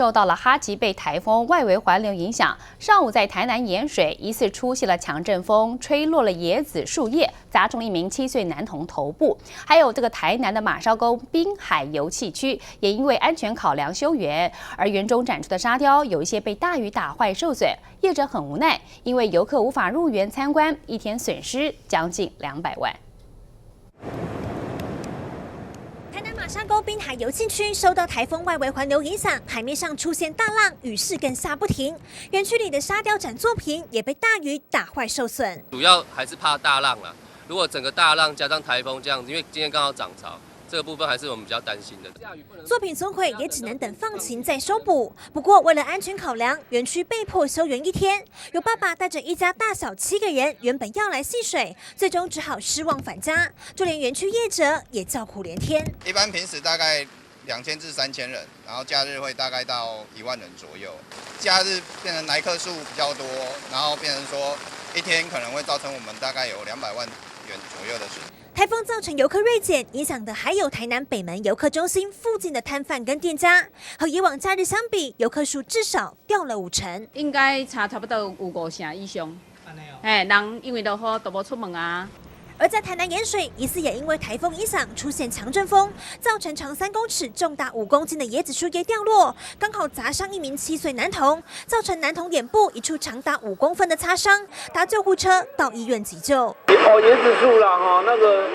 受到了哈吉贝台风外围环流影响，上午在台南盐水疑似出现了强阵风，吹落了椰子树叶，砸中了一名7岁男童头部。还有这个台南的马绍沟滨海油气区，也因为安全考量休园，而园中展出的沙雕有一些被大雨打坏受损，业者很无奈，因为游客无法入园参观，一天损失将近200万。 马绍沟滨海油气区受到台风外围环流影响，海面上出现大浪，雨势更下不停。园区里的沙雕展作品也被大雨打坏受损。主要还是怕大浪啦。如果整个大浪加上台风这样子，因为今天刚好涨潮，这个部分还是我们比较担心的。作品损毁也只能等放晴再修补。不过为了安全考量，园区被迫休园1天。有爸爸带着一家大小7个人，原本要来戏水，最终只好失望返家。就连园区业者也叫苦连天。一般平时大概2000至3000人，然后假日会大概到1万人左右。假日变成来客数比较多，然后变成说一天可能会造成我们大概有200万元左右的损失。 台风造成游客锐减，影响的还有台南北门游客中心附近的摊贩跟店家。和以往假日相比，游客数至少掉了50%。应该差不多有50成以上。人因为落雨都无出门啊。 而在台南盐水，疑似也因为台风影响出现强阵风，造成长3公尺、重达5公斤的椰子树叶掉落，刚好砸伤一名7岁男童，造成男童脸部一处长达5公分的擦伤，搭救护车到医院急救。椰子树啦，哈，那个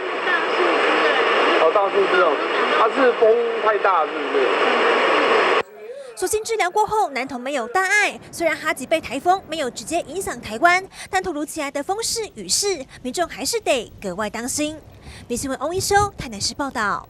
大树枝哦，它是风太大，是不是？ 所幸治疗过后，男童没有大碍。虽然哈吉贝台风没有直接影响台湾，但突如其来的风势雨势，民众还是得格外当心。民新闻欧一修台南市报道。